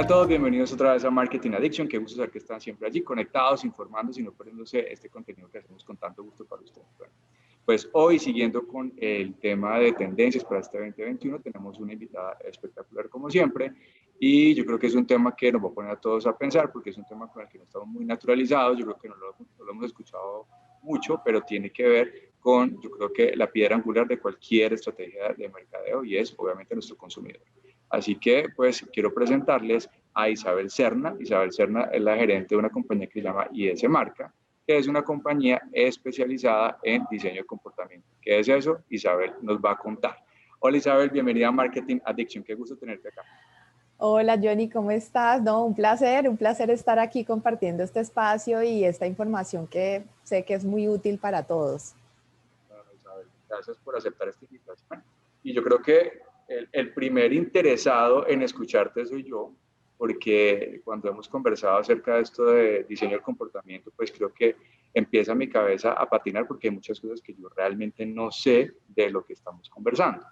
Hola a todos, bienvenidos otra vez a Marketing Addiction. Qué gusto saber que están siempre allí conectados, informándose y no perdiéndose este contenido que hacemos con tanto gusto para ustedes. Bueno, pues hoy, siguiendo con el tema de tendencias para este 2021, tenemos una invitada espectacular como siempre y yo creo que es un tema que nos va a poner a todos a pensar porque es un tema con el que no estamos muy naturalizados. Yo creo que no lo hemos escuchado mucho, pero tiene que ver con, yo creo que la piedra angular de cualquier estrategia de mercadeo y es obviamente nuestro consumidor. Así que, pues, quiero presentarles a Isabel Serna. Isabel Serna es la gerente de una compañía que se llama IS Marca, que es una compañía especializada en diseño de comportamiento. ¿Qué es eso? Isabel nos va a contar. Hola Isabel, bienvenida a Marketing Addiction. Qué gusto tenerte acá. Hola Johnny, ¿cómo estás? No, un placer estar aquí compartiendo este espacio y esta información que sé que es muy útil para todos. Bueno, Isabel, gracias por aceptar esta invitación. Y yo creo que el primer interesado en escucharte soy yo, porque cuando hemos conversado acerca de esto de diseño del comportamiento, pues creo que empieza mi cabeza a patinar porque hay muchas cosas que yo realmente no sé de lo que estamos conversando.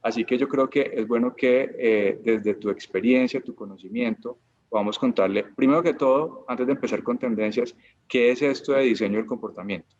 Así que yo creo que es bueno que desde tu experiencia, tu conocimiento, podamos contarle, primero que todo, antes de empezar con tendencias, ¿qué es esto de diseño del comportamiento?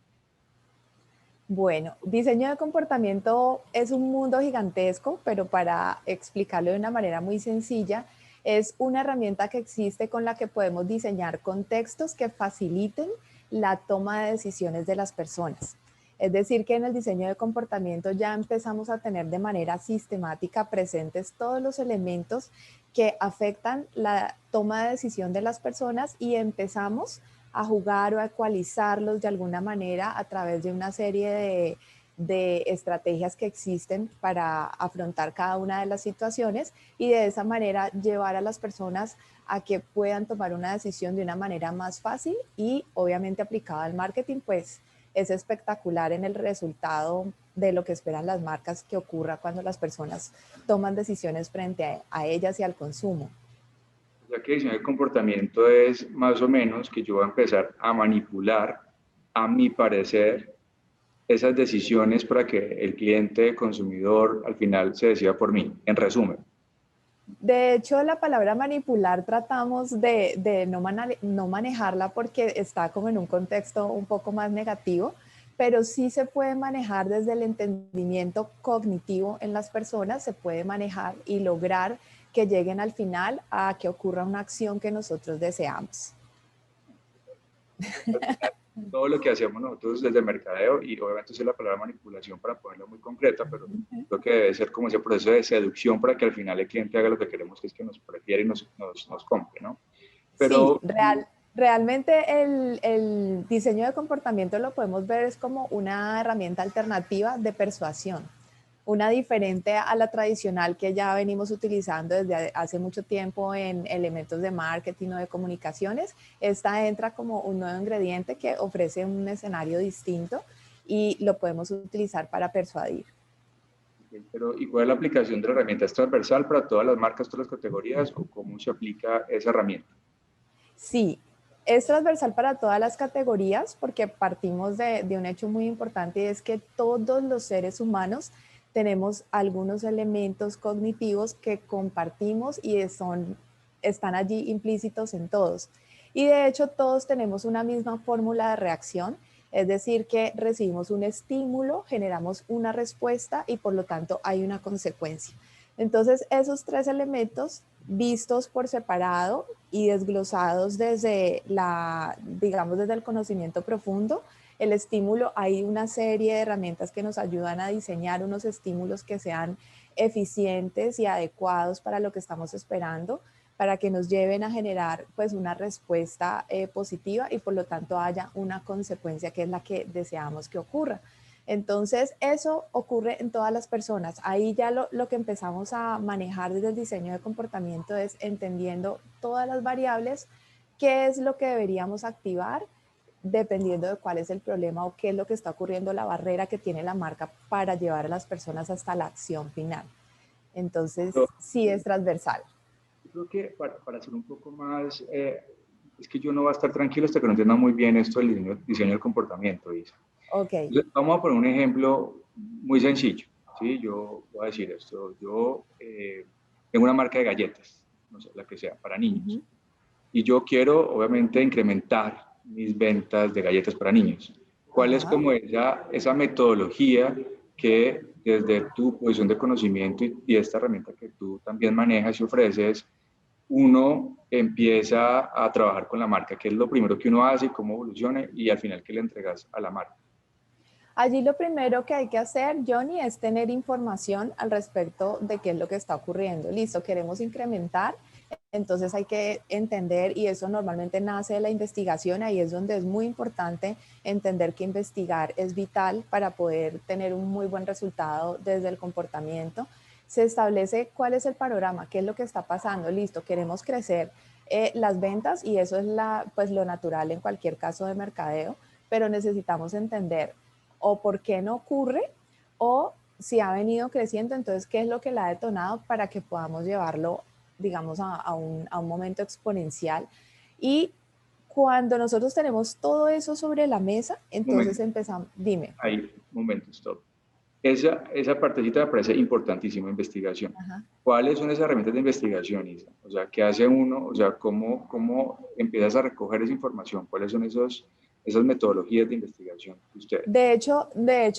Bueno, diseño de comportamiento es un mundo gigantesco, pero para explicarlo de una manera muy sencilla, es una herramienta que existe con la que podemos diseñar contextos que faciliten la toma de decisiones de las personas. Es decir, que en el diseño de comportamiento ya empezamos a tener de manera sistemática presentes todos los elementos que afectan la toma de decisión de las personas y empezamos a jugar o a ecualizarlos de alguna manera a través de una serie de estrategias que existen para afrontar cada una de las situaciones y de esa manera llevar a las personas a que puedan tomar una decisión de una manera más fácil y obviamente aplicada al marketing, pues es espectacular en el resultado de lo que esperan las marcas que ocurra cuando las personas toman decisiones frente a ellas y al consumo. O sea que diseño de comportamiento es más o menos que yo voy a empezar a manipular, a mi parecer, esas decisiones para que el cliente, consumidor, al final se decida por mí, en resumen. De hecho, la palabra manipular tratamos de no manejarla porque está como en un contexto un poco más negativo, pero sí se puede manejar desde el entendimiento cognitivo en las personas, se puede manejar y lograr que lleguen al final a que ocurra una acción que nosotros deseamos. Al final, todo lo que hacemos nosotros desde el mercadeo, y obviamente uso la palabra manipulación para ponerlo muy concreta, pero creo que debe ser como ese proceso de seducción para que al final el cliente haga lo que queremos, que es que nos prefiere y nos compre, ¿no? Sí, Pero realmente el diseño de comportamiento lo podemos ver es como una herramienta alternativa de persuasión, una diferente a la tradicional que ya venimos utilizando desde hace mucho tiempo en elementos de marketing o de comunicaciones. Esta entra como un nuevo ingrediente que ofrece un escenario distinto y lo podemos utilizar para persuadir. Pero, ¿y cuál es la aplicación de la herramienta? ¿Es transversal para todas las marcas, todas las categorías o cómo se aplica esa herramienta? Sí, es transversal para todas las categorías porque partimos de un hecho muy importante y es que todos los seres humanos tenemos algunos elementos cognitivos que compartimos y están allí implícitos en todos. Y de hecho todos tenemos una misma fórmula de reacción, es decir, que recibimos un estímulo, generamos una respuesta y por lo tanto hay una consecuencia. Entonces, esos tres elementos vistos por separado y desglosados desde digamos, desde el conocimiento profundo, el estímulo, hay una serie de herramientas que nos ayudan a diseñar unos estímulos que sean eficientes y adecuados para lo que estamos esperando, para que nos lleven a generar pues una respuesta positiva y por lo tanto haya una consecuencia que es la que deseamos que ocurra. Entonces, eso ocurre en todas las personas. Ahí ya lo que empezamos a manejar desde el diseño de comportamiento es entendiendo todas las variables, qué es lo que deberíamos activar dependiendo de cuál es el problema o qué es lo que está ocurriendo, la barrera que tiene la marca para llevar a las personas hasta la acción final. Entonces, sí es transversal. Yo creo que para ser un poco más, es que yo no voy a estar tranquilo hasta que no entienda muy bien esto del diseño del comportamiento, Isa. Ok. Entonces, vamos a poner un ejemplo muy sencillo, ¿sí? Yo voy a decir esto, yo tengo una marca de galletas, no sé, la que sea, para niños. Y yo quiero, obviamente, incrementar mis ventas de galletas para niños. ¿Cuál es como esa metodología que desde tu posición de conocimiento y esta herramienta que tú también manejas y ofreces, uno empieza a trabajar con la marca? ¿Qué es lo primero que uno hace y cómo evoluciona y al final qué le entregas a la marca? Allí lo primero que hay que hacer, Johnny, es tener información al respecto de qué es lo que está ocurriendo. Listo, queremos incrementar, entonces hay que entender, y eso normalmente nace de la investigación, ahí es donde es muy importante entender que investigar es vital para poder tener un muy buen resultado desde el comportamiento. Se establece cuál es el panorama, qué es lo que está pasando. Listo, queremos crecer las ventas y eso es pues, lo natural en cualquier caso de mercadeo, pero necesitamos entender o por qué no ocurre, o si ha venido creciendo, entonces qué es lo que la ha detonado para que podamos llevarlo, digamos, a un momento exponencial. Y cuando nosotros tenemos todo eso sobre la mesa, entonces Momento, empezamos, dime. ahí, momento, stop. Esa partecita me parece importantísima, investigación. Ajá. ¿Cuáles son esas herramientas de investigación, Isa? O sea, ¿qué hace uno? O sea, ¿cómo empiezas a recoger esa información? ¿Cuáles son esas metodologías de investigación que ustedes? De hecho,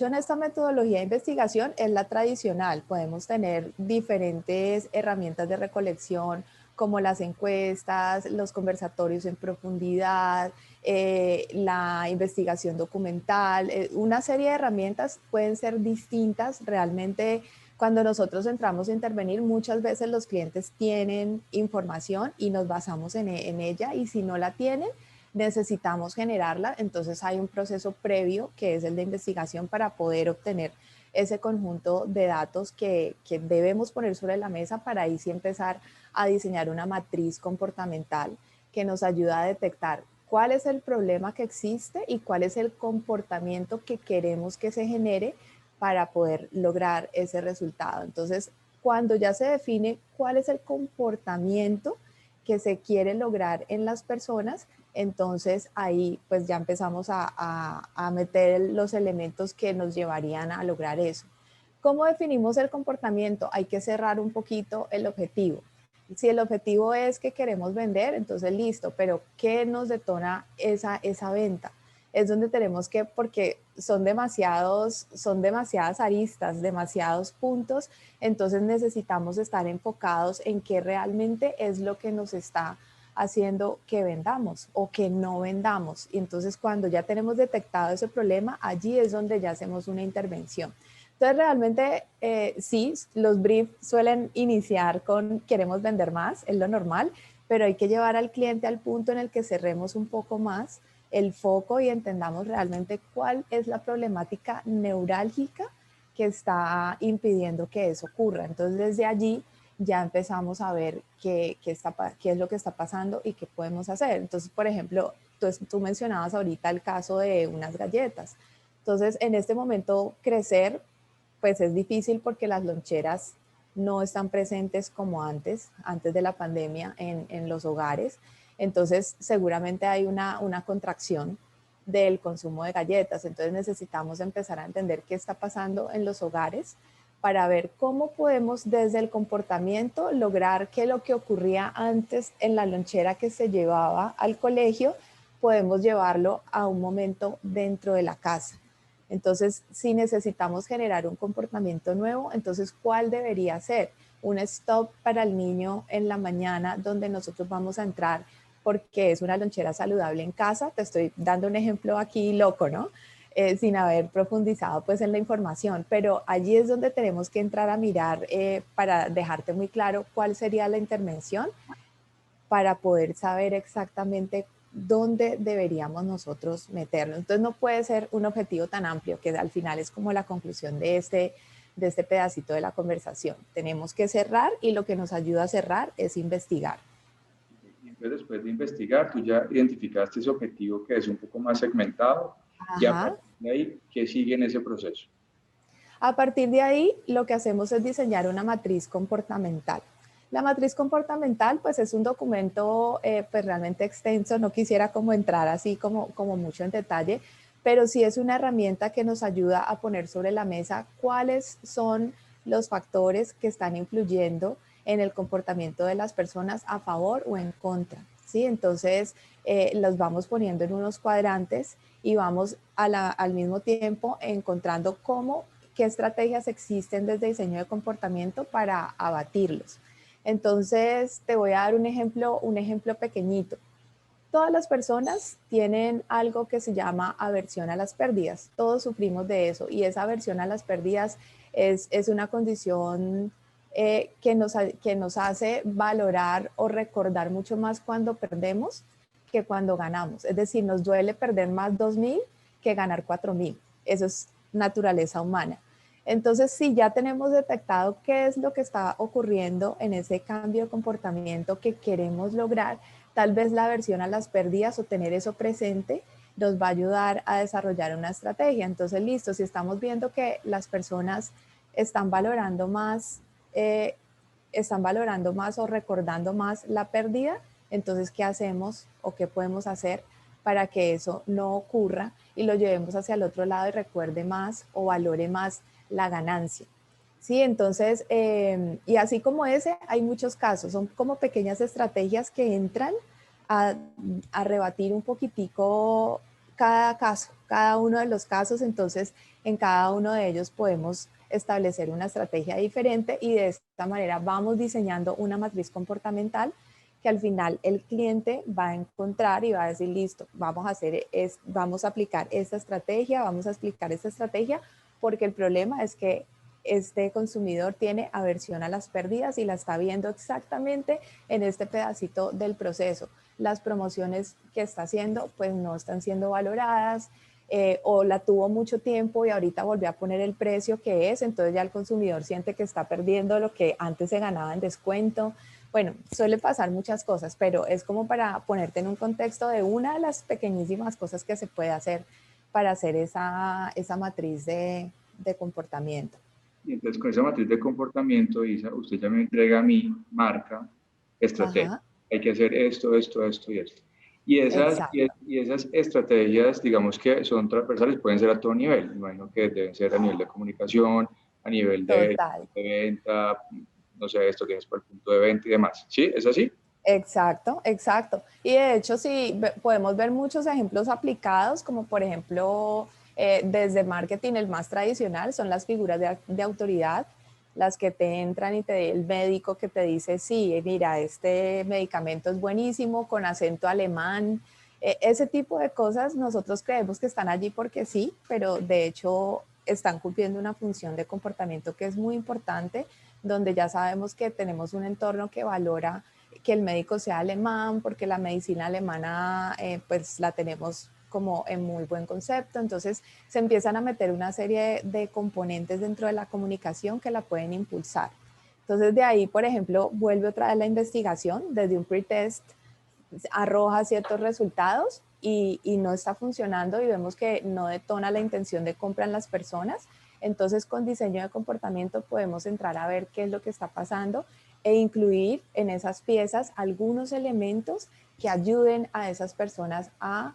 en esta metodología de investigación es la tradicional. Podemos tener diferentes herramientas de recolección, como las encuestas, los conversatorios en profundidad, la investigación documental. Una serie de herramientas pueden ser distintas. Realmente, cuando nosotros entramos a intervenir, muchas veces los clientes tienen información y nos basamos en ella, y si no la tienen, necesitamos generarla. Entonces hay un proceso previo que es el de investigación para poder obtener ese conjunto de datos que debemos poner sobre la mesa para ahí sí empezar a diseñar una matriz comportamental que nos ayuda a detectar cuál es el problema que existe y cuál es el comportamiento que queremos que se genere para poder lograr ese resultado. Entonces, cuando ya se define cuál es el comportamiento que se quiere lograr en las personas, entonces ahí pues ya empezamos a meter los elementos que nos llevarían a lograr eso. ¿Cómo definimos el comportamiento? Hay que cerrar un poquito el objetivo. Si el objetivo es que queremos vender, entonces listo, pero ¿qué nos detona esa venta? Es donde tenemos que, porque son demasiadas aristas, demasiados puntos, entonces necesitamos estar enfocados en qué realmente es lo que nos está haciendo que vendamos o que no vendamos. Y entonces cuando ya tenemos detectado ese problema, allí es donde ya hacemos una intervención. Entonces realmente sí, los briefs suelen iniciar con queremos vender más, es lo normal, pero hay que llevar al cliente al punto en el que cerremos un poco más el foco y entendamos realmente cuál es la problemática neurálgica que está impidiendo que eso ocurra. Entonces desde allí ya empezamos a ver qué es lo que está pasando y qué podemos hacer. Entonces, por ejemplo, tú mencionabas ahorita el caso de unas galletas. Entonces, en este momento, crecer, pues es difícil porque las loncheras no están presentes como antes de la pandemia en los hogares. Entonces, seguramente hay una contracción del consumo de galletas. Entonces, necesitamos empezar a entender qué está pasando en los hogares para ver cómo podemos desde el comportamiento lograr que lo que ocurría antes en la lonchera que se llevaba al colegio, podemos llevarlo a un momento dentro de la casa. Entonces, si necesitamos generar un comportamiento nuevo, entonces, ¿cuál debería ser? Un stop para el niño en la mañana donde nosotros vamos a entrar porque es una lonchera saludable en casa. Te estoy dando un ejemplo aquí loco, ¿no? Sin haber profundizado pues en la información, pero allí es donde tenemos que entrar a mirar para dejarte muy claro cuál sería la intervención para poder saber exactamente dónde deberíamos nosotros meternos. Entonces no puede ser un objetivo tan amplio que al final es como la conclusión de este pedacito de la conversación. Tenemos que cerrar y lo que nos ayuda a cerrar es investigar. Y entonces, después de investigar, tú ya identificaste ese objetivo que es un poco más segmentado, y a Ajá. partir de ahí, ¿qué sigue en ese proceso? A partir de ahí, lo que hacemos es diseñar una matriz comportamental. La matriz comportamental, pues es un documento pues realmente extenso, no quisiera como entrar así como mucho en detalle, pero sí es una herramienta que nos ayuda a poner sobre la mesa cuáles son los factores que están influyendo en el comportamiento de las personas a favor o en contra, ¿sí? Entonces, los vamos poniendo en unos cuadrantes y vamos al mismo tiempo encontrando qué estrategias existen desde diseño de comportamiento para abatirlos. Entonces, te voy a dar un ejemplo pequeñito. Todas las personas tienen algo que se llama aversión a las pérdidas. Todos sufrimos de eso y esa aversión a las pérdidas es una condición que nos hace valorar o recordar mucho más cuando perdemos que cuando ganamos. Es decir, nos duele perder más 2.000 que ganar 4.000. Eso es naturaleza humana. Entonces, si ya tenemos detectado qué es lo que está ocurriendo en ese cambio de comportamiento que queremos lograr, tal vez la aversión a las pérdidas o tener eso presente nos va a ayudar a desarrollar una estrategia. Entonces, listo, si estamos viendo que las personas están valorando más o recordando más la pérdida, entonces, ¿qué hacemos o qué podemos hacer para que eso no ocurra y lo llevemos hacia el otro lado y recuerde más o valore más la ganancia? Sí, entonces, y así como ese, hay muchos casos, son como pequeñas estrategias que entran a rebatir un poquitico cada caso, cada uno de los casos. Entonces, en cada uno de ellos podemos establecer una estrategia diferente y de esta manera vamos diseñando una matriz comportamental que al final el cliente va a encontrar y va a decir, listo, vamos a aplicar esta estrategia, vamos a explicar esta estrategia, porque el problema es que este consumidor tiene aversión a las pérdidas y la está viendo exactamente en este pedacito del proceso. Las promociones que está haciendo pues no están siendo valoradas, o la tuvo mucho tiempo y ahorita volvió a poner el precio que es, entonces ya el consumidor siente que está perdiendo lo que antes se ganaba en descuento. Bueno, suele pasar muchas cosas, pero es como para ponerte en un contexto de una de las pequeñísimas cosas que se puede hacer para hacer esa matriz de comportamiento. Y entonces con esa matriz de comportamiento, Isa, usted ya me entrega a mi marca estrategia. Ajá, Hay que hacer esto, esto, esto y esto. Y esas estrategias, digamos que son transversales, pueden ser a todo nivel. Me imagino que deben ser a nivel de comunicación, a nivel total. de venta, no sé, esto que es por el punto de venta y demás. ¿Sí? ¿Es así? Exacto, exacto. Y de hecho, sí, podemos ver muchos ejemplos aplicados, como por ejemplo, desde marketing, el más tradicional son las figuras de autoridad, las que te entran y el médico que te dice, sí, mira, este medicamento es buenísimo, con acento alemán. Ese tipo de cosas nosotros creemos que están allí porque sí, pero de hecho están cumpliendo una función de comportamiento que es muy importante, donde ya sabemos que tenemos un entorno que valora que el médico sea alemán, porque la medicina alemana pues la tenemos como en muy buen concepto. Entonces se empiezan a meter una serie de componentes dentro de la comunicación que la pueden impulsar. Entonces de ahí, por ejemplo, vuelve otra vez la investigación, desde un pretest arroja ciertos resultados y no está funcionando y vemos que no detona la intención de compra en las personas. Entonces, con diseño de comportamiento podemos entrar a ver qué es lo que está pasando e incluir en esas piezas algunos elementos que ayuden a esas personas a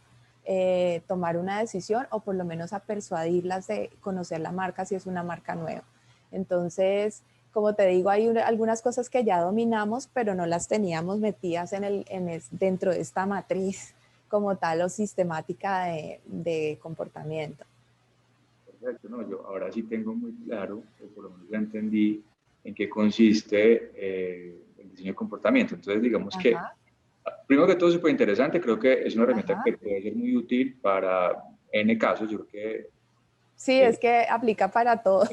tomar una decisión o por lo menos a persuadirlas de conocer la marca si es una marca nueva. Entonces, como te digo, hay algunas cosas que ya dominamos, pero no las teníamos metidas dentro de esta matriz como tal o sistemática de comportamiento. Perfecto, no, yo ahora sí tengo muy claro, o por lo menos ya entendí en qué consiste el diseño de comportamiento. Entonces, digamos que, Ajá, primero que todo, súper interesante, creo que es una herramienta ajá. que puede ser muy útil para N casos, yo creo Sí, eh, es que aplica para todo.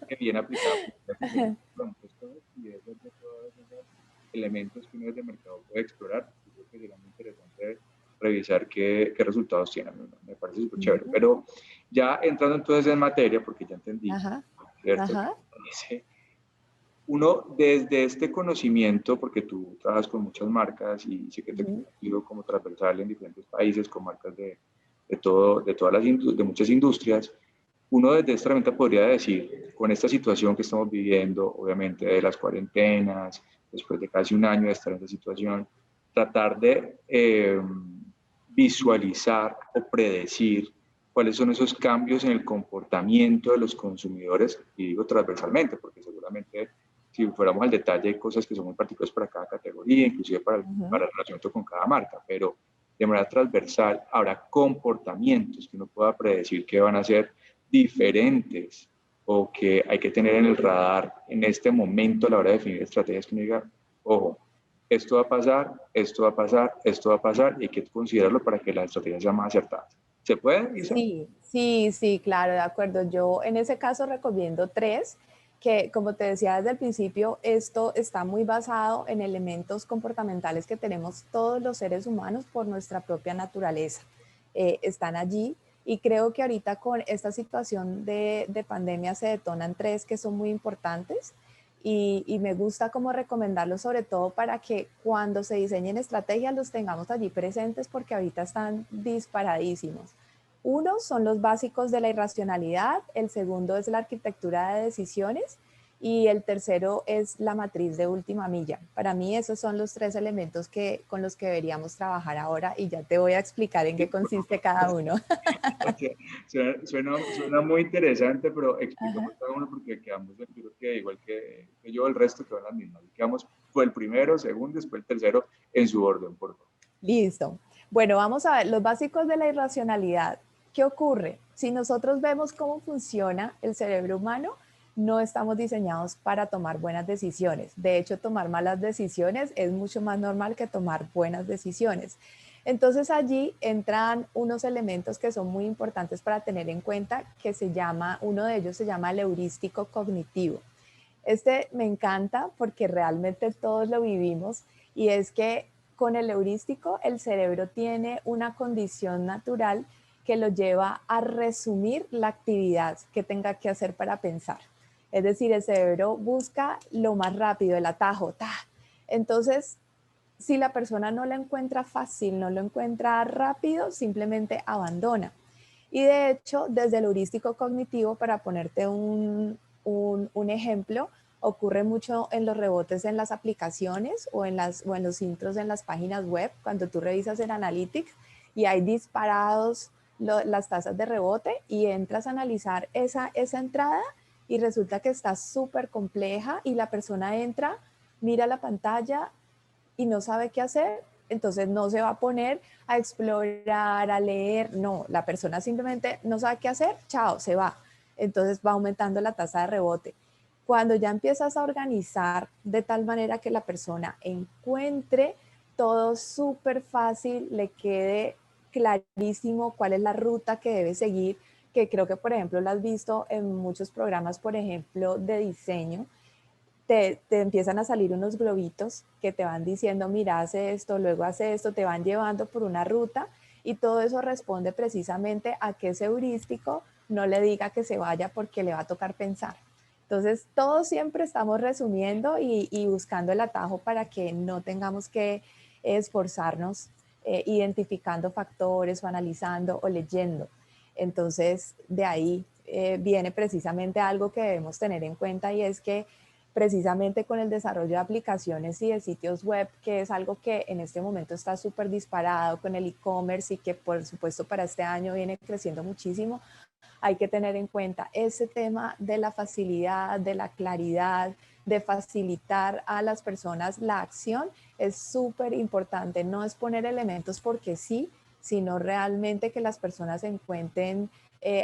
que bien aplicada, pues, muchas cosas y debe de todos esos elementos que uno desde el mercado puede explorar. Yo creo que sería muy interesante revisar qué resultados tienen. Me parece súper chévere. Pero ya entrando entonces en materia, porque ya entendí, Ajá, ¿cierto? ajá. Dice, uno desde este conocimiento, porque tú trabajas con muchas marcas y sé que te he Ujú. conocido como transversal en diferentes países con marcas de todas de muchas industrias, uno desde esta herramienta podría decir, con esta situación que estamos viviendo, obviamente de las cuarentenas, después de casi un año de estar en esta situación, tratar de visualizar o predecir cuáles son esos cambios en el comportamiento de los consumidores, y digo transversalmente, porque seguramente si fuéramos al detalle, hay cosas que son muy particulares para cada categoría, inclusive para el relacionamiento con cada marca, pero de manera transversal habrá comportamientos que uno pueda predecir que van a ser diferentes o que hay que tener en el radar en este momento a la hora de definir estrategias que uno diga, ojo, esto va a pasar, esto va a pasar, esto va a pasar y hay que considerarlo para que las estrategias sean más acertadas. ¿Se puede, Isa? Sí, sí, sí, claro, de acuerdo. Yo en ese caso recomiendo tres, que como te decía desde el principio, esto está muy basado en elementos comportamentales que tenemos todos los seres humanos por nuestra propia naturaleza. Están allí y creo que ahorita con esta situación de pandemia se detonan tres que son muy importantes y me gusta como recomendarlos sobre todo para que cuando se diseñen estrategias los tengamos allí presentes porque ahorita están disparadísimos. Uno son los básicos de la irracionalidad, el segundo es la arquitectura de decisiones y el tercero es la matriz de última milla. Para mí esos son los tres elementos con los que deberíamos trabajar ahora y ya te voy a explicar en qué consiste cada uno. Okay. Suena muy interesante, pero explícame cada uno porque quedamos, yo creo que igual que yo, el resto quedó en las mismas. Quedamos, fue el primero, segundo, después el tercero, en su orden, por favor. Listo. Bueno, vamos a ver los básicos de la irracionalidad. ¿Qué ocurre? Si nosotros vemos cómo funciona el cerebro humano, no estamos diseñados para tomar buenas decisiones. De hecho, tomar malas decisiones es mucho más normal que tomar buenas decisiones. Entonces allí entran unos elementos que son muy importantes para tener en cuenta, que uno de ellos se llama el heurístico cognitivo. Este me encanta porque realmente todos lo vivimos y es que con el heurístico el cerebro tiene una condición natural que lo lleva a resumir la actividad que tenga que hacer para pensar. Es decir, el cerebro busca lo más rápido, el atajo. ¡Ta! Entonces, si la persona no lo encuentra fácil, no lo encuentra rápido, simplemente abandona. Y de hecho, desde el heurístico cognitivo, para ponerte un ejemplo, ocurre mucho en los rebotes en las aplicaciones o en los intros en las páginas web, cuando tú revisas en Analytics y hay disparados las tasas de rebote y entras a analizar esa entrada y resulta que está súper compleja y la persona entra, mira la pantalla y no sabe qué hacer, entonces no se va a poner a explorar, a leer, no, la persona simplemente no sabe qué hacer, chao, se va. Entonces va aumentando la tasa de rebote. Cuando ya empiezas a organizar de tal manera que la persona encuentre todo súper fácil, le quede clarísimo cuál es la ruta que debe seguir, que creo que por ejemplo lo has visto en muchos programas, por ejemplo, de diseño, te empiezan a salir unos globitos que te van diciendo, mira, hace esto, luego hace esto, te van llevando por una ruta y todo eso responde precisamente a que ese heurístico no le diga que se vaya porque le va a tocar pensar. Entonces, todos siempre estamos resumiendo y buscando el atajo para que no tengamos que esforzarnos identificando factores o analizando o leyendo. Entonces, de ahí viene precisamente algo que debemos tener en cuenta y es que precisamente con el desarrollo de aplicaciones y de sitios web, que es algo que en este momento está súper disparado con el e-commerce y que por supuesto para este año viene creciendo muchísimo, hay que tener en cuenta ese tema de la facilidad, de la claridad, de facilitar a las personas la acción, es súper importante. No es poner elementos porque sí, sino realmente que las personas encuentren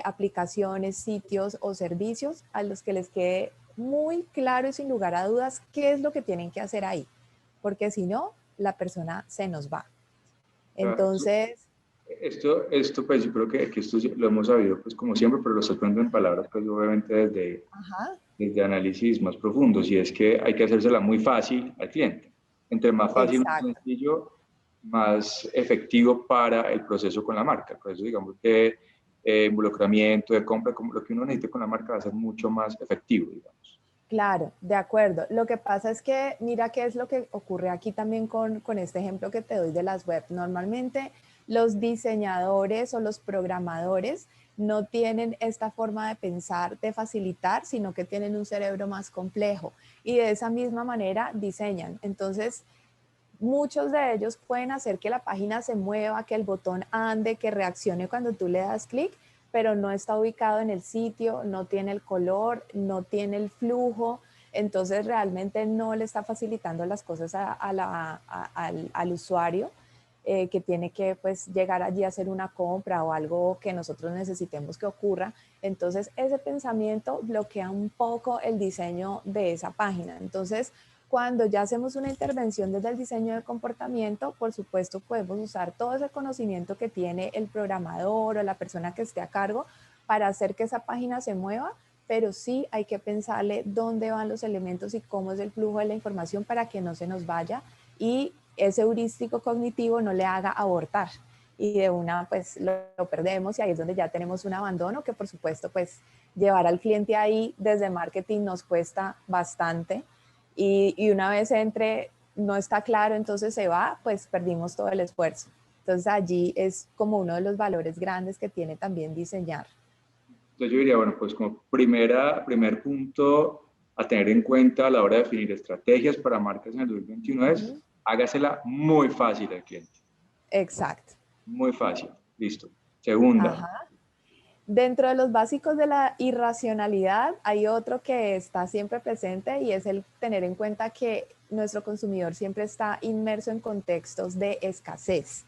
aplicaciones, sitios o servicios a los que les quede muy claro y sin lugar a dudas qué es lo que tienen que hacer ahí, porque si no, la persona se nos va. Entonces, Esto pues yo creo que esto sí lo hemos sabido pues como siempre, pero lo estoy poniendo en palabras pues obviamente ajá, desde análisis más profundos y es que hay que hacérsela muy fácil al cliente. Entre más fácil, más exacto. sencillo, más efectivo para el proceso con la marca. Por eso digamos que involucramiento de compra, como lo que uno necesite con la marca va a ser mucho más efectivo, digamos. Claro, de acuerdo. Lo que pasa es que mira qué es lo que ocurre aquí también con este ejemplo que te doy de las web. Normalmente los diseñadores o los programadores no tienen esta forma de pensar, de facilitar, sino que tienen un cerebro más complejo y de esa misma manera diseñan. Entonces, muchos de ellos pueden hacer que la página se mueva, que el botón ande, que reaccione cuando tú le das clic, pero no está ubicado en el sitio, no tiene el color, no tiene el flujo. entonces realmente no le está facilitando las cosas al usuario, que tiene que pues llegar allí a hacer una compra o algo que nosotros necesitemos que ocurra. Entonces ese pensamiento bloquea un poco el diseño de esa página. Entonces cuando ya hacemos una intervención desde el diseño de comportamiento, por supuesto podemos usar todo ese conocimiento que tiene el programador o la persona que esté a cargo para hacer que esa página se mueva, pero sí hay que pensarle dónde van los elementos y cómo es el flujo de la información para que no se nos vaya y ese heurístico cognitivo no le haga abortar y de una pues lo perdemos y ahí es donde ya tenemos un abandono que por supuesto pues llevar al cliente ahí desde marketing nos cuesta bastante y una vez entre no está claro, entonces se va, pues perdimos todo el esfuerzo. Entonces allí es como uno de los valores grandes que tiene también diseñar. Entonces yo diría, bueno, pues como primer punto a tener en cuenta a la hora de definir estrategias para marcas en el 2021 es hágasela muy fácil al cliente. Exacto. Muy fácil. Listo. Segunda. Ajá. Dentro de los básicos de la irracionalidad hay otro que está siempre presente y es el tener en cuenta que nuestro consumidor siempre está inmerso en contextos de escasez.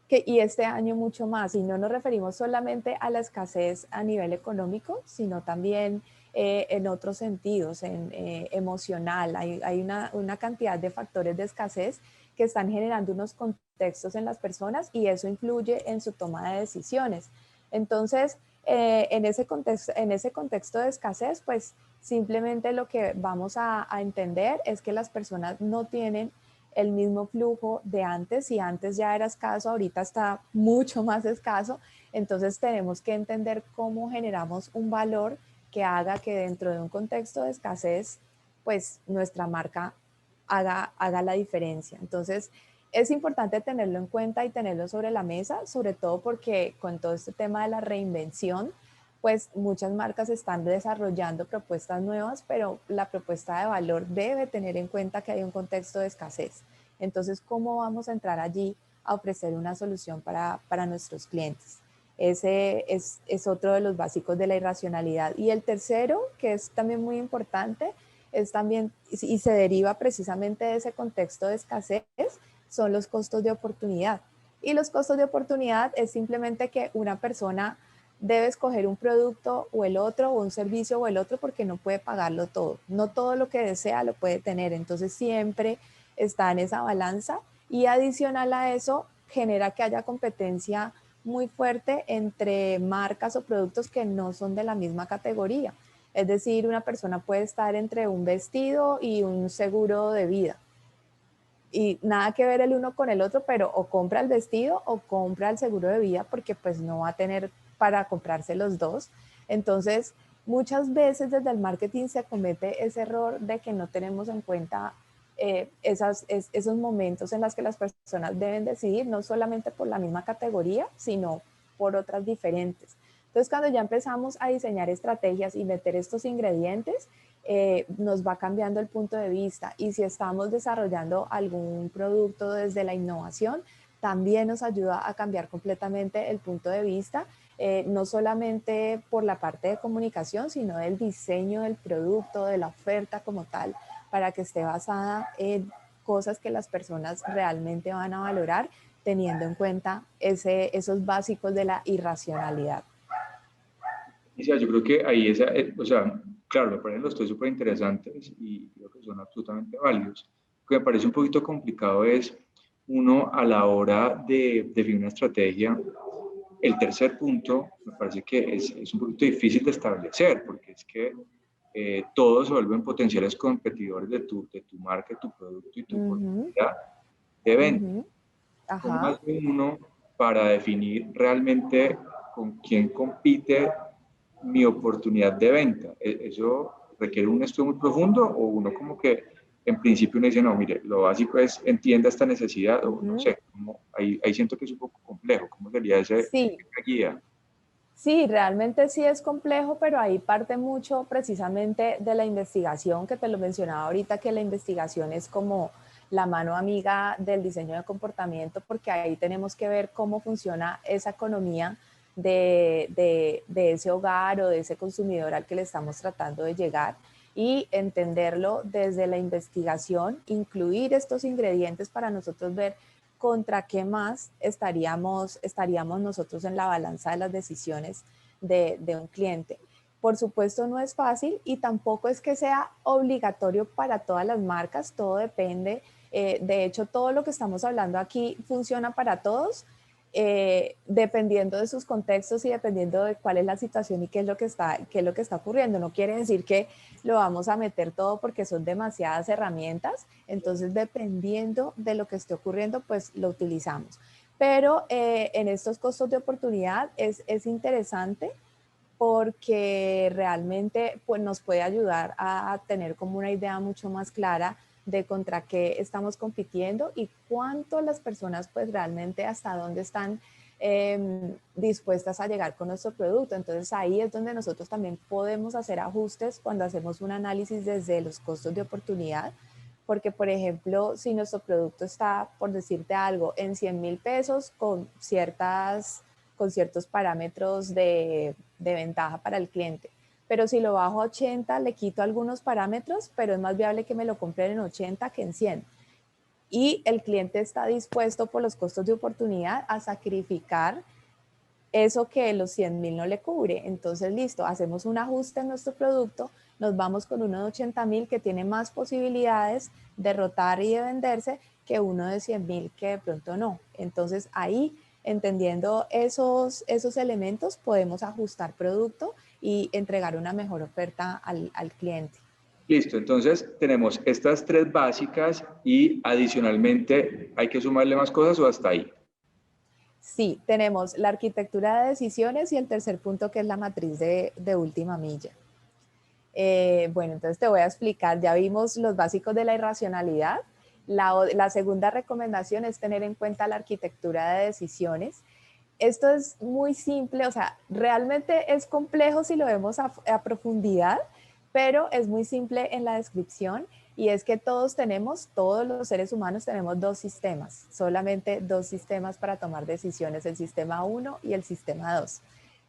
Y este año mucho más, y no nos referimos solamente a la escasez a nivel económico, sino también en otros sentidos, en emocional. Hay una cantidad de factores de escasez que están generando unos contextos en las personas y eso influye en su toma de decisiones. Entonces, en ese contexto de escasez, pues simplemente lo que vamos a entender es que las personas no tienen el mismo flujo de antes. Si antes ya era escaso, ahorita está mucho más escaso. Entonces tenemos que entender cómo generamos un valor que haga que dentro de un contexto de escasez, pues nuestra marca haga la diferencia. Entonces es importante tenerlo en cuenta y tenerlo sobre la mesa, sobre todo porque con todo este tema de la reinvención, pues muchas marcas están desarrollando propuestas nuevas, pero la propuesta de valor debe tener en cuenta que hay un contexto de escasez. Entonces, ¿cómo vamos a entrar allí a ofrecer una solución para nuestros clientes? Ese es otro de los básicos de la irracionalidad. Y el tercero, que es también muy importante, es también, y se deriva precisamente de ese contexto de escasez, son los costos de oportunidad. Y los costos de oportunidad es simplemente que una persona debe escoger un producto o el otro, o un servicio o el otro, porque no puede pagarlo todo. No todo lo que desea lo puede tener. Entonces siempre está en esa balanza y adicional a eso genera que haya competencia muy fuerte entre marcas o productos que no son de la misma categoría. Es decir, una persona puede estar entre un vestido y un seguro de vida. Y nada que ver el uno con el otro, pero o compra el vestido o compra el seguro de vida porque pues no va a tener para comprarse los dos. Entonces, muchas veces desde el marketing se comete ese error de que no tenemos en cuenta esos momentos en los que las personas deben decidir, no solamente por la misma categoría, sino por otras diferentes. Entonces, cuando ya empezamos a diseñar estrategias y meter estos ingredientes, nos va cambiando el punto de vista. Y si estamos desarrollando algún producto desde la innovación, también nos ayuda a cambiar completamente el punto de vista, no solamente por la parte de comunicación, sino del diseño del producto, de la oferta como tal, para que esté basada en cosas que las personas realmente van a valorar, teniendo en cuenta esos básicos de la irracionalidad. Y yo creo que ahí o sea, claro, me parecen los tres súper interesantes y creo que son absolutamente válidos. Lo que me parece un poquito complicado es uno a la hora de definir una estrategia. El tercer punto me parece que es un poquito difícil de establecer porque es que todos se vuelven potenciales competidores de tu marca, tu producto y tu oportunidad de venta. ¿Cómo Ajá. hace uno para definir realmente con quién compite mi oportunidad de venta? ¿Eso requiere un estudio muy profundo o uno como que en principio uno dice, no, mire, lo básico es entienda esta necesidad o no sé, ahí siento que es un poco complejo. ¿Cómo sería esa Sí, guía? sí, realmente sí es complejo, pero ahí parte mucho precisamente de la investigación, que te lo mencionaba ahorita, que la investigación es como la mano amiga del diseño de comportamiento, porque ahí tenemos que ver cómo funciona esa economía de ese hogar o de ese consumidor al que le estamos tratando de llegar. y entenderlo desde la investigación, incluir estos ingredientes para nosotros ver contra qué más estaríamos nosotros en la balanza de las decisiones de un cliente. Por supuesto no es fácil y tampoco es que sea obligatorio para todas las marcas, todo depende. De hecho, todo lo que estamos hablando aquí funciona para todos, dependiendo de sus contextos y dependiendo de cuál es la situación y qué es lo que está ocurriendo. No quiere decir que lo vamos a meter todo porque son demasiadas herramientas, entonces dependiendo de lo que esté ocurriendo, pues lo utilizamos. Pero en estos costos de oportunidad es interesante porque realmente pues, nos puede ayudar a tener como una idea mucho más clara de contra qué estamos compitiendo y cuánto las personas pues realmente hasta dónde están dispuestas a llegar con nuestro producto. Entonces ahí es donde nosotros también podemos hacer ajustes cuando hacemos un análisis desde los costos de oportunidad, porque por ejemplo, si nuestro producto está, por decirte algo, en 100.000 pesos con ciertos parámetros de ventaja para el cliente. Pero si lo bajo a 80, le quito algunos parámetros, pero es más viable que me lo compren en 80 que en 100. Y el cliente está dispuesto por los costos de oportunidad a sacrificar eso que los 100.000 no le cubre. Entonces, listo, hacemos un ajuste en nuestro producto, nos vamos con uno de 80.000 que tiene más posibilidades de rotar y de venderse que uno de 100.000 que de pronto no. Entonces, ahí, entendiendo esos elementos, podemos ajustar producto y entregar una mejor oferta al cliente. Listo, entonces tenemos estas tres básicas y adicionalmente hay que sumarle más cosas o hasta ahí. Sí, tenemos la arquitectura de decisiones y el tercer punto que es la matriz de última milla. Bueno, entonces te voy a explicar, ya vimos los básicos de la irracionalidad. La segunda recomendación es tener en cuenta la arquitectura de decisiones. Esto es muy simple, o sea, realmente es complejo si lo vemos a profundidad, pero es muy simple en la descripción y es que todos los seres humanos tenemos dos sistemas, solamente dos sistemas para tomar decisiones, el sistema 1 y el sistema 2.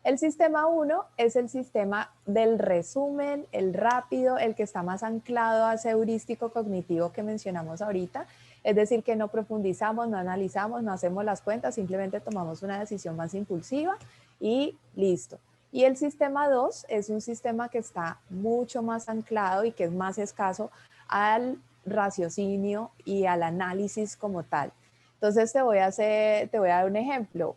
El sistema 1 es el sistema del resumen, el rápido, el que está más anclado a ese heurístico cognitivo que mencionamos ahorita. Es decir, que no profundizamos, no analizamos, no hacemos las cuentas, simplemente tomamos una decisión más impulsiva y listo. Y el sistema 2 es un sistema que está mucho más anclado y que es más escaso al raciocinio y al análisis como tal. Entonces te voy a dar un ejemplo.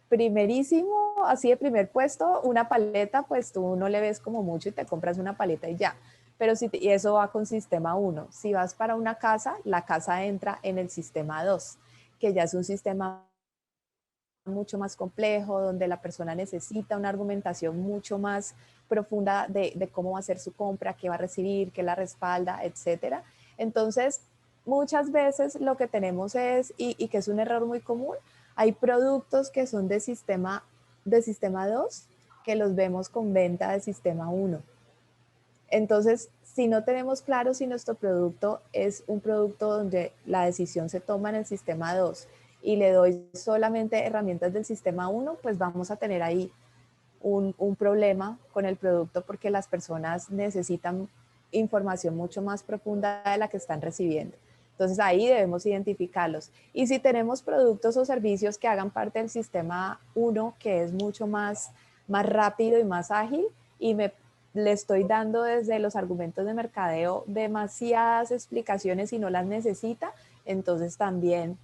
Primerísimo, así de primer puesto, una paleta, pues tú no le ves como mucho y te compras una paleta y ya. Pero y eso va con sistema 1. Si vas para una casa, la casa entra en el sistema 2, que ya es un sistema mucho más complejo, donde la persona necesita una argumentación mucho más profunda de cómo va a hacer su compra, qué va a recibir, qué la respalda, etcétera. Entonces, muchas veces lo que tenemos es, y que es un error muy común, hay productos que son de sistema 2 que los vemos con venta de sistema 1. Entonces, si no tenemos claro si nuestro producto es un producto donde la decisión se toma en el sistema 2 y le doy solamente herramientas del sistema 1, pues vamos a tener ahí un problema con el producto porque las personas necesitan información mucho más profunda de la que están recibiendo. Entonces ahí debemos identificarlos. Y si tenemos productos o servicios que hagan parte del sistema 1, que es mucho más rápido y más ágil, y le estoy dando desde los argumentos de mercadeo demasiadas explicaciones y no las necesita, entonces también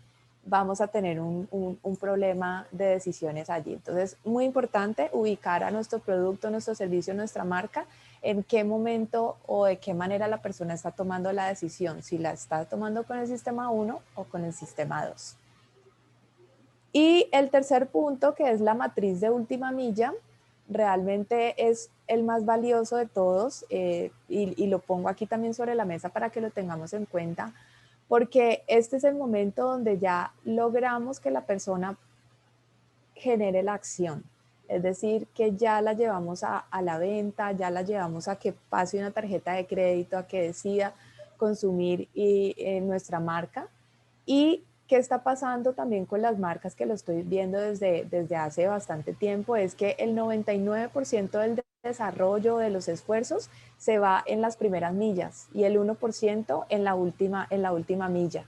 vamos a tener un problema de decisiones allí. Entonces, muy importante ubicar a nuestro producto, nuestro servicio, nuestra marca, en qué momento o de qué manera la persona está tomando la decisión, si la está tomando con el sistema 1 o con el sistema 2. Y el tercer punto, que es la matriz de última milla, realmente es el más valioso de todos y lo pongo aquí también sobre la mesa para que lo tengamos en cuenta, porque este es el momento donde ya logramos que la persona genere la acción. Es decir, que ya la llevamos a la venta, ya la llevamos a que pase una tarjeta de crédito, a que decida consumir nuestra marca. Y qué está pasando también con las marcas, que lo estoy viendo desde hace bastante tiempo, es que el 99% del desarrollo de los esfuerzos se va en las primeras millas y el 1% en la última milla.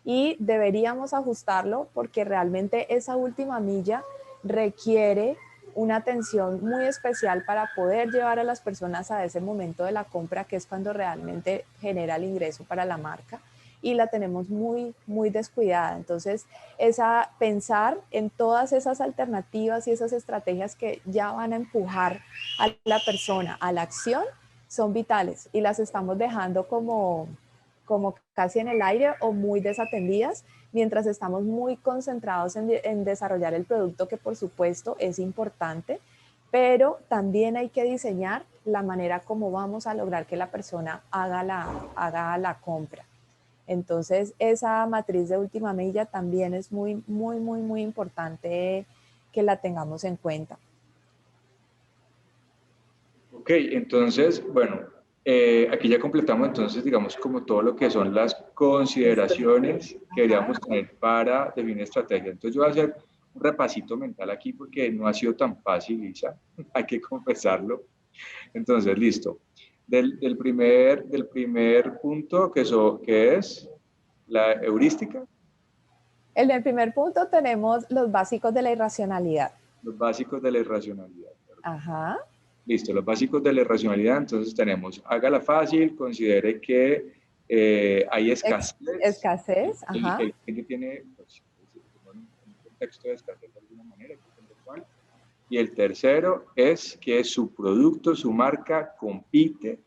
Y deberíamos ajustarlo porque realmente esa última milla requiere una atención muy especial para poder llevar a las personas a ese momento de la compra, que es cuando realmente genera el ingreso para la marca, y la tenemos muy, muy descuidada. Entonces, pensar en todas esas alternativas y esas estrategias que ya van a empujar a la persona a la acción son vitales y las estamos dejando como casi en el aire o muy desatendidas, mientras estamos muy concentrados en desarrollar el producto, que por supuesto es importante, pero también hay que diseñar la manera como vamos a lograr que la persona haga la compra. Entonces, esa matriz de última milla también es muy, muy, muy, muy importante que la tengamos en cuenta. Ok, entonces, bueno, aquí ya completamos entonces, digamos, como todo lo que son las consideraciones que deberíamos tener para definir estrategia. Entonces, yo voy a hacer un repasito mental aquí porque no ha sido tan fácil, Lisa, hay que confesarlo. Entonces, listo. Del primer punto, que es la heurística. En el primer punto tenemos los básicos de la irracionalidad. Los básicos de la irracionalidad. Ajá. Listo, los básicos de la irracionalidad. Entonces tenemos, hágala fácil, considere que hay escasez. Escasez, ajá. El cliente tiene pues, un contexto de escasez de alguna manera. Y el tercero es que su producto, su marca, compite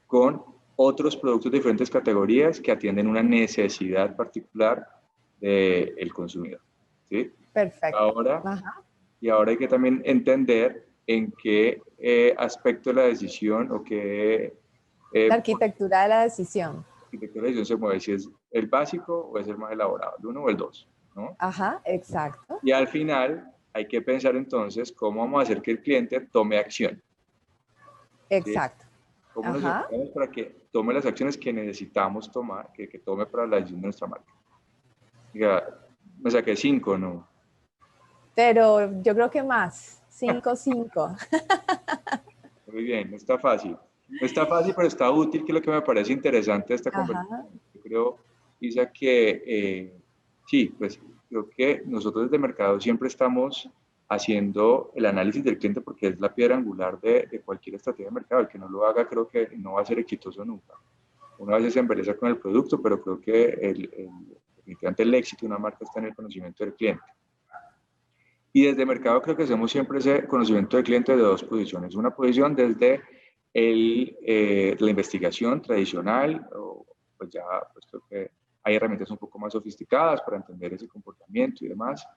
con otros productos de diferentes categorías que atienden una necesidad particular del consumidor. ¿Sí? Perfecto. Y ahora hay que también entender en qué aspecto de la decisión o qué... la arquitectura de la decisión. La arquitectura de la decisión se mueve, si es el básico o es el más elaborado, el 1 o el 2, ¿no? Ajá, exacto. Y al final hay que pensar entonces cómo vamos a hacer que el cliente tome acción. Exacto. ¿Sí? ¿Cómo nos enfocamos para que tome las acciones que necesitamos tomar, que tome para la decisión de nuestra marca? Diga, me saqué 5, ¿no? Pero yo creo que más, 5. Muy bien, no está fácil. No está fácil, pero está útil, que es lo que me parece interesante de esta conversación. Yo creo, Isa, que sí, pues creo que nosotros desde Mercado siempre estamos haciendo el análisis del cliente porque es la piedra angular de cualquier estrategia de mercado. El que no lo haga creo que no va a ser exitoso nunca. Una vez se embeleza con el producto, pero creo que definitivamente el éxito de una marca está en el conocimiento del cliente. Y desde Mercado creo que hacemos siempre ese conocimiento del cliente de dos posiciones. Una posición desde la investigación tradicional, o pues ya pues creo que hay herramientas un poco más sofisticadas para entender ese comportamiento y demás,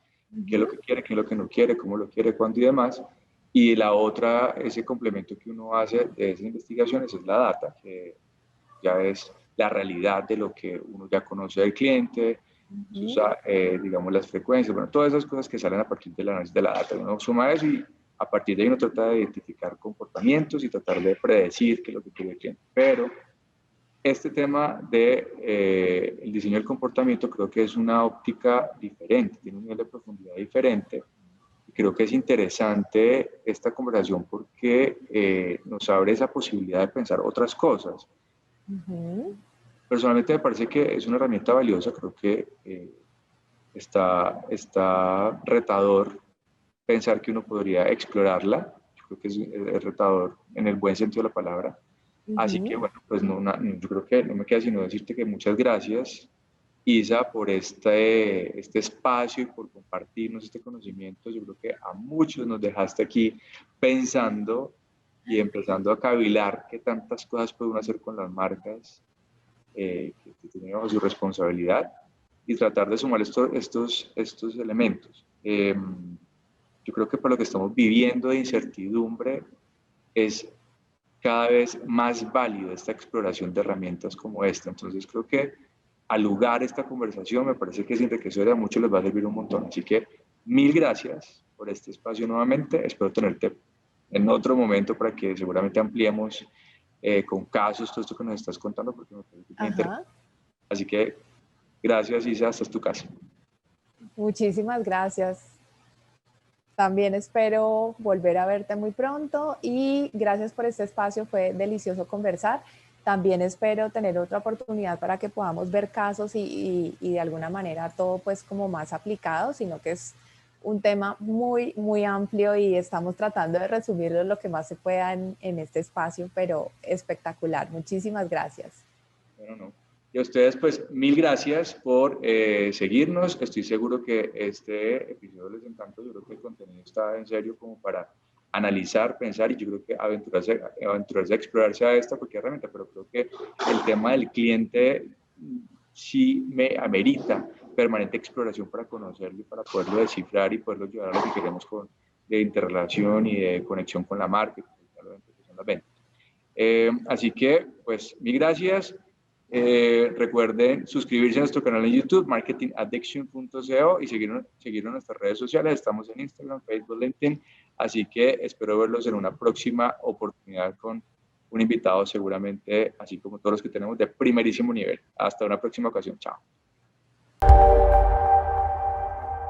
qué es lo que quiere, qué es lo que no quiere, cómo lo quiere, cuándo y demás. Y la otra, ese complemento que uno hace de esas investigaciones es la data, que ya es la realidad de lo que uno ya conoce del cliente, digamos las frecuencias, bueno, todas esas cosas que salen a partir del análisis de la data. Uno suma eso y a partir de ahí uno trata de identificar comportamientos y tratar de predecir qué es lo que quiere el cliente. Pero este tema de el diseño del comportamiento creo que es una óptica diferente, tiene un nivel de profundidad diferente. Y creo que es interesante esta conversación porque nos abre esa posibilidad de pensar otras cosas. Personalmente me parece que es una herramienta valiosa, creo que está retador pensar que uno podría explorarla, yo creo que es retador en el buen sentido de la palabra. Así que bueno, pues yo creo que no me queda sino decirte que muchas gracias, Isa, por este espacio y por compartirnos este conocimiento. Yo creo que a muchos nos dejaste aquí pensando y empezando a cavilar qué tantas cosas puede uno hacer con las marcas que tienen bajo su responsabilidad y tratar de sumar estos elementos. Yo creo que por lo que estamos viviendo de incertidumbre es cada vez más válido esta exploración de herramientas como esta. Entonces creo que al lugar esta conversación me parece que es enriquecedora, a muchos les va a servir un montón. Así que mil gracias por este espacio nuevamente. Espero tenerte en otro momento para que seguramente ampliemos con casos todo esto que nos estás contando, porque me parece que interesante. Así que gracias, Isa, hasta tu casa. Muchísimas gracias. También espero volver a verte muy pronto y gracias por este espacio, fue delicioso conversar. También espero tener otra oportunidad para que podamos ver casos y de alguna manera todo pues como más aplicado, sino que es un tema muy, muy amplio y estamos tratando de resumirlo lo que más se pueda en este espacio, pero espectacular. Muchísimas gracias. Bueno, no. Y a ustedes, pues, mil gracias por seguirnos. Estoy seguro que este episodio les encantó. Yo creo que el contenido está en serio como para analizar, pensar y yo creo que aventurarse a explorarse a esta cualquier herramienta, pero creo que el tema del cliente sí me amerita permanente exploración para conocerlo y para poderlo descifrar y poderlo llevar a lo que queremos de interrelación y de conexión con la marca, que son las ventas. Así que, pues, mil gracias. Recuerden suscribirse a nuestro canal en YouTube, marketingaddiction.co y seguirnos en nuestras redes sociales. Estamos en Instagram, Facebook, LinkedIn. Así que espero verlos en una próxima oportunidad con un invitado seguramente, así como todos los que tenemos, de primerísimo nivel. Hasta una próxima ocasión. Chao.